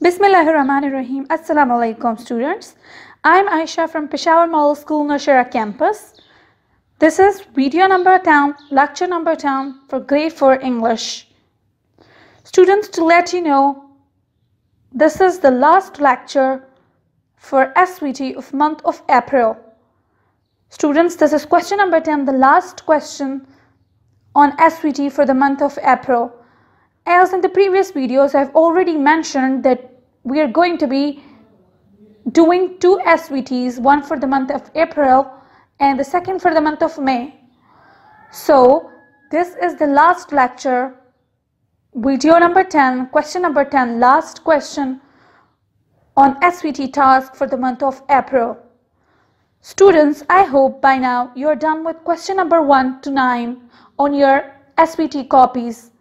Bismillahirrahmanirrahim. Assalamu alaikum students. I'm Aisha from Peshawar Model School, Nashara campus. This is video number 10, lecture number 10 for grade 4 English. Students, to let you know, this is the last lecture for SVT of month of April. Students, this is question number 10, the last question on SVT for the month of April. As in the previous videos, I've already mentioned that we are going to be doing two SVTs, one for the month of April and the second for the month of May. So this is the last lecture, video number 10, question number 10, last question on SVT task for the month of April. Students, I hope by now you're done with question number 1 to 9 on your SVT copies.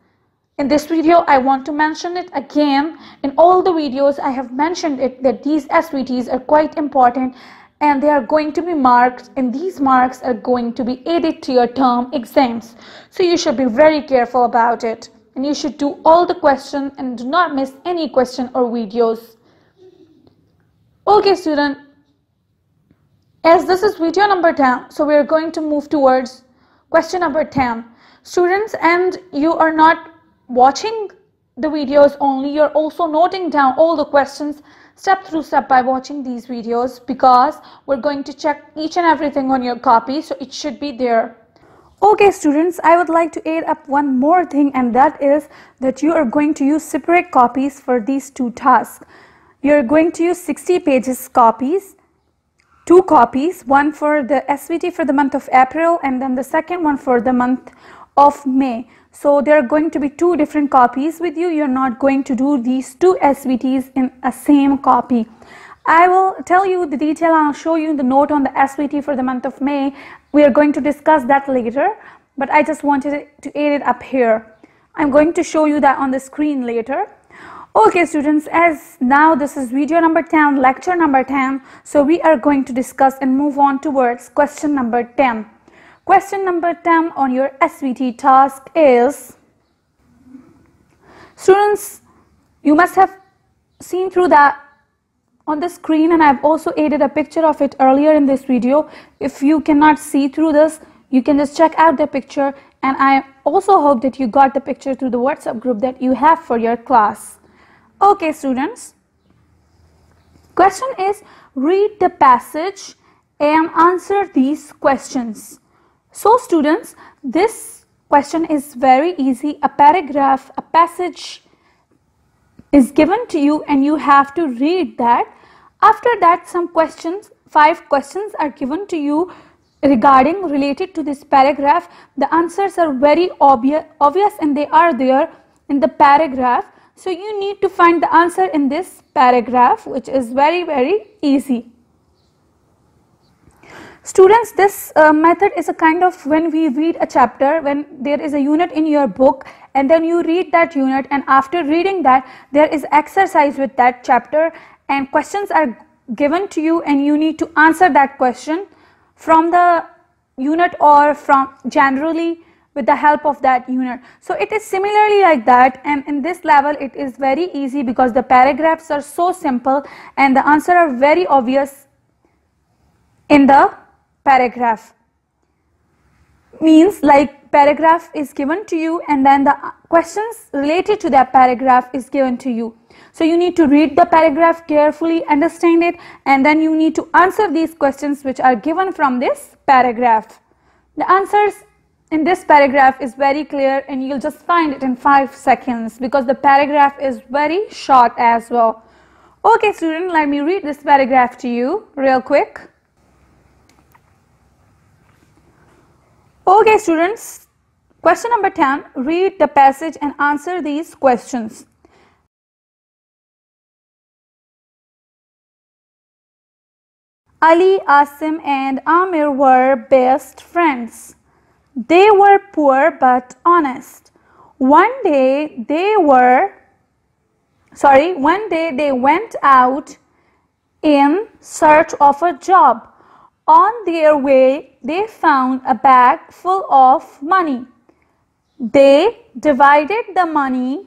In this video, I want to mention it again. In all the videos, I have mentioned it that these SVTs are quite important and they are going to be marked, and these marks are going to be added to your term exams. So you should be very careful about it, and you should do all the questions and do not miss any question or videos. Okay, student, as this is video number 10, so we are going to move towards question number 10. Students, and you are not watching the videos only, you're also noting down all the questions step through step by watching these videos, because we're going to check each and everything on your copy, so it should be there. Okay students, I would like to add up one more thing, and that is that you are going to use separate copies for these two tasks. You're going to use 60 pages copies, two copies, one for the SVT for the month of April and then the second one for the month of May. So there are going to be two different copies with you. You're not going to do these two SVTs in a same copy. I will tell you the detail and I'll show you the note on the SVT for the month of May. We are going to discuss that later, but I just wanted to add it up here. I'm going to show you that on the screen later. Okay students, as now this is video number 10, lecture number 10, so we are going to discuss and move on towards question number 10. Question number 10 on your SVT task is, students, you must have seen through that on the screen, and I've also added a picture of it earlier in this video. If you cannot see through this, you can just check out the picture, and I also hope that you got the picture through the WhatsApp group that you have for your class. Okay students, question is, read the passage and answer these questions. So students, this question is very easy. A paragraph, a passage is given to you and you have to read that. After that, some questions, 5 questions are given to you related to this paragraph. The answers are very obvious and they are there in the paragraph. So you need to find the answer in this paragraph, which is very easy. Students, this method is a kind of when we read a chapter, when there is a unit in your book and then you read that unit, and after reading that there is exercise with that chapter and questions are given to you and you need to answer that question from the unit or from generally with the help of that unit. So it is similarly like that, and in this level it is very easy because the paragraphs are so simple and the answer are very obvious in the paragraph. Means like paragraph is given to you and then the questions related to that paragraph is given to you. So you need to read the paragraph carefully, understand it, and then you need to answer these questions which are given from this paragraph. The answers in this paragraph is very clear and you'll just find it in 5 seconds because the paragraph is very short as well. Okay student, let me read this paragraph to you real quick. Okay students, question number 10, read the passage and answer these questions. Ali, Asim and Amir were best friends. They were poor but honest. One day they went out in search of a job. On their way, they found a bag full of money. They divided the money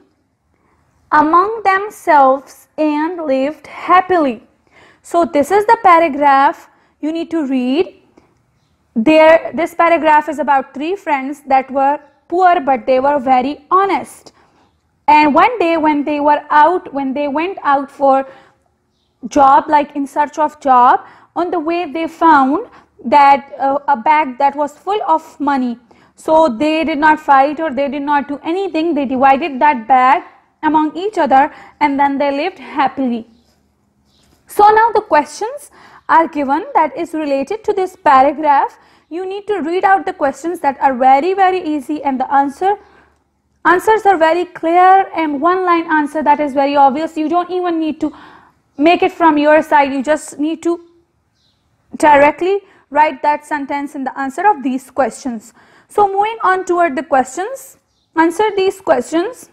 among themselves and lived happily. So this is the paragraph you need to read. This paragraph is about three friends that were poor, but they were very honest. And one day when they went out for job, like in search of job, on the way they found that a bag that was full of money. So they did not fight or they did not do anything. They divided that bag among each other and then they lived happily. So now the questions are given that is related to this paragraph. You need to read out the questions that are very, very easy, and the answers are very clear, and one line answer that is very obvious. You don't even need to make it from your side. You just need to directly write that sentence in the answer of these questions. So moving on toward the questions, answer these questions.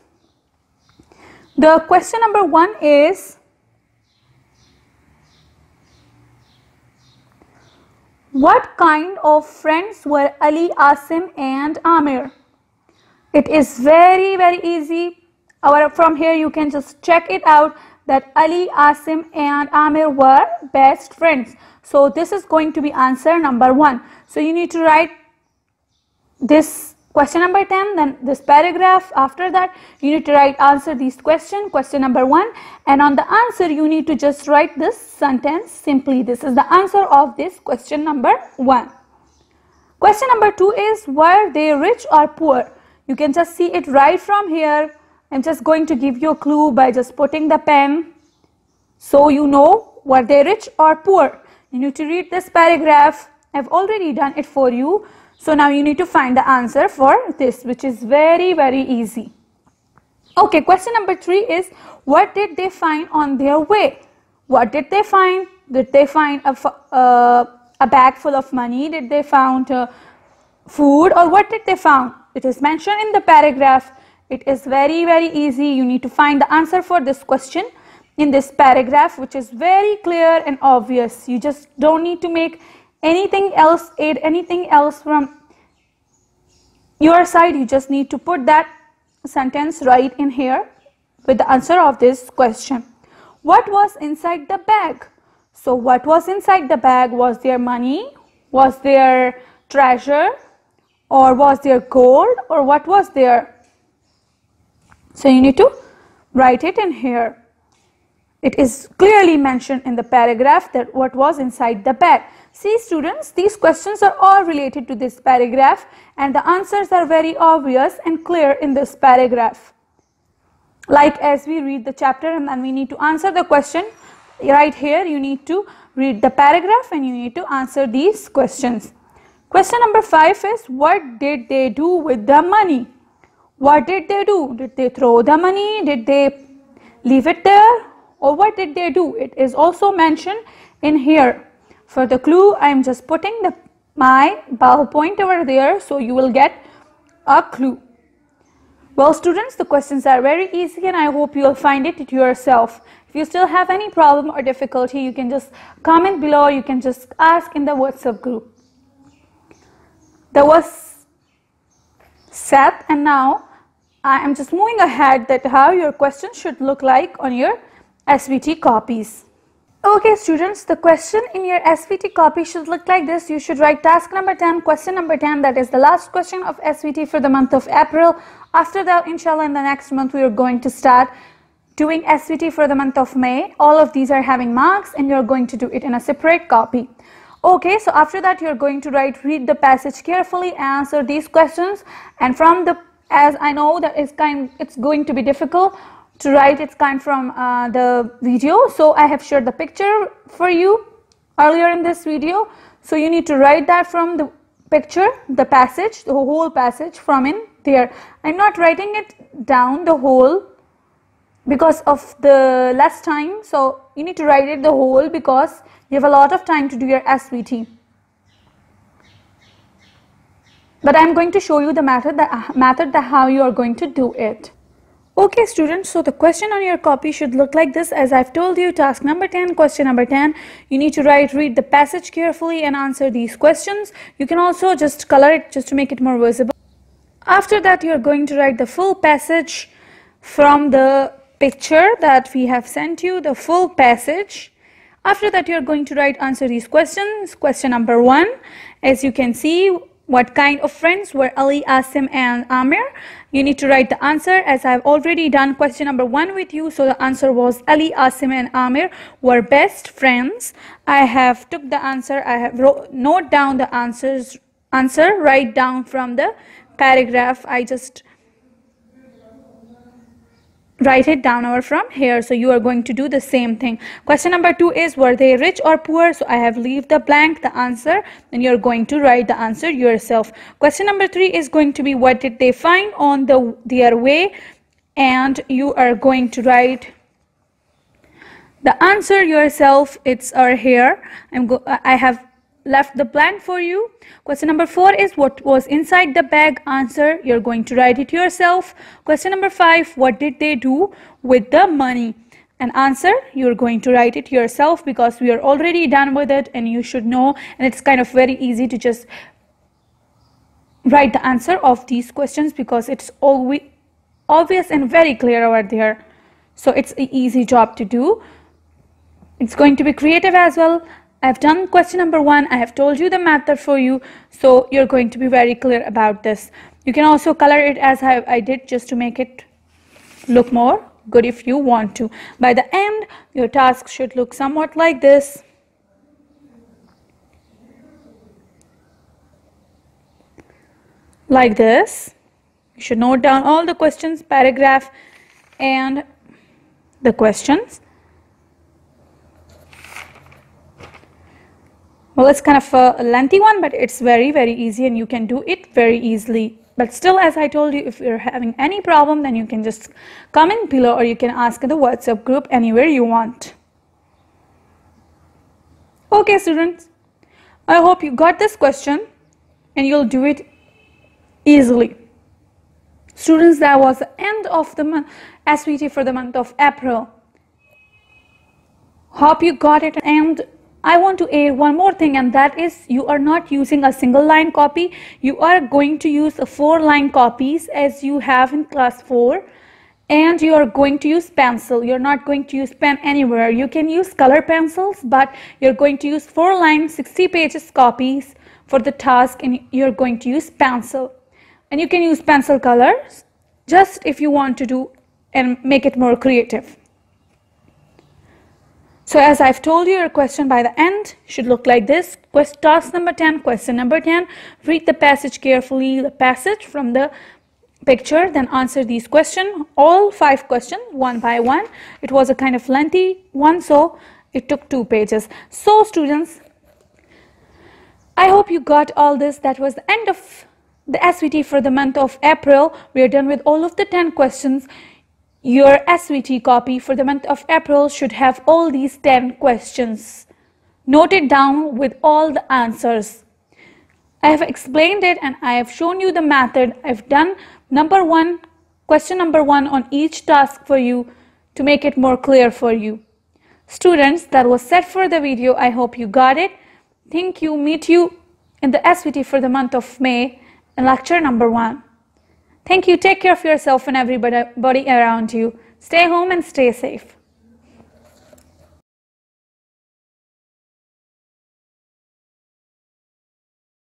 The question number 1 is, what kind of friends were Ali, Asim and Amir? It is very, very easy. From here you can just check it out that Ali, Asim and Amir were best friends. So this is going to be answer number 1. So you need to write this question number 10, then this paragraph. After that you need to write answer these question number 1, and on the answer you need to just write this sentence simply. This is the answer of this question number 1. Question number 2 is, were they rich or poor? You can just see it right from here. I'm just going to give you a clue by just putting the pen, so you know were they rich or poor. You need to read this paragraph. I've already done it for you. So now you need to find the answer for this, which is very, very easy. Okay, question number 3 is, what did they find on their way? What did they find? Did they find a bag full of money? Did they find food, or what did they find? It is mentioned in the paragraph. It is very, very easy. You need to find the answer for this question in this paragraph, which is very clear and obvious. You just don't need to make anything else, add anything else from your side. You just need to put that sentence right in here with the answer of this question. What was inside the bag? So what was inside the bag? Was there money? Was there treasure? Or was there gold? Or what was there? So you need to write it in here. It is clearly mentioned in the paragraph that what was inside the bag. See students, these questions are all related to this paragraph, and the answers are very obvious and clear in this paragraph. Like as we read the chapter and then we need to answer the question, right here you need to read the paragraph and you need to answer these questions. Question number 5 is, what did they do with the money? What did they do? Did they throw the money? Did they leave it there? Or what did they do? It is also mentioned in here. For the clue, I am just putting my ballpoint over there, so you will get a clue. Well students, the questions are very easy and I hope you will find it yourself. If you still have any problem or difficulty, you can just comment below, you can just ask in the WhatsApp group. That was set, and now I am just moving ahead that how your questions should look like on your SVT copies. Okay students, the question in your SVT copy should look like this. You should write task number 10, question number 10, that is the last question of SVT for the month of April. After that, inshallah, in the next month we are going to start doing SVT for the month of May. All of these are having marks and you are going to do it in a separate copy. Okay, so after that you are going to read the passage carefully, answer these questions, and from as I know that it's going to be difficult to write, it's kind from the video, so I have shared the picture for you earlier in this video. So you need to write that from the picture, the passage, the whole passage from in there. I'm not writing it down the whole because of the less time, so you need to write it the whole because you have a lot of time to do your SVT. But I'm going to show you the method that how you are going to do it. Okay students, so the question on your copy should look like this. As I've told you, task number 10, question number 10, you need to read the passage carefully and answer these questions. You can also just color it just to make it more visible. After that, you're going to write the full passage from the picture that we have sent you, the full passage. After that, you're going to answer these questions. Question number 1, as you can see, what kind of friends were Ali, Asim and Amir? You need to write the answer, as I've already done question number 1 with you. So the answer was Ali, Asim and Amir were best friends. I have took the answer, I have note down the answer right down from the paragraph. I just write it down over from here. So you are going to do the same thing. Question number 2 is, were they rich or poor? So I have leave the blank the answer, and you're going to write the answer yourself. Question number 3 is going to be, what did they find on their way? And you are going to write the answer yourself. It's here. I have left the blank for you. Question number 4 is, what was inside the bag? Answer, you're going to write it yourself. Question number 5, what did they do with the money? And answer, you're going to write it yourself, because we are already done with it and you should know, and it's kind of very easy to just write the answer of these questions, because it's always obvious and very clear over there. So it's an easy job to do. It's going to be creative as well. I've done question number 1. I have told you the method for you, so you're going to be very clear about this. You can also color it as I did, just to make it look more good if you want to. By the end, your task should look somewhat like this. Like this. You should note down all the questions, paragraph and the questions. Well, it's kind of a lengthy one, but it's very, very easy and you can do it very easily. But still, as I told you, if you're having any problem, then you can just comment below, or you can ask in the WhatsApp group, anywhere you want. Okay, students, I hope you got this question and you'll do it easily. Students, that was the end of the month SVT for the month of April. Hope you got it. And I want to add one more thing, and that is, you are not using a single line copy. You are going to use 4-line copies as you have in class 4, and you are going to use pencil. You're not going to use pen anywhere. You can use color pencils, but you're going to use 4-line 60 pages copies for the task, and you're going to use pencil. And you can use pencil colors just if you want to do and make it more creative. So as I've told you, your question by the end should look like this. Task number 10, question number 10. Read the passage carefully, the passage from the picture, then answer these questions. All 5 questions, one by one. It was a kind of lengthy one, so it took 2 pages. So students, I hope you got all this. That was the end of the SVT for the month of April. We are done with all of the 10 questions. Your SVT copy for the month of April should have all these 10 questions. Note it down with all the answers. I have explained it and I have shown you the method. I've done question number 1 on each task for you to make it more clear for you. Students, that was set for the video. I hope you got it. Thank you. Meet you in the SVT for the month of May in lecture number 1. Thank you. Take care of yourself and everybody around you. Stay home and stay safe.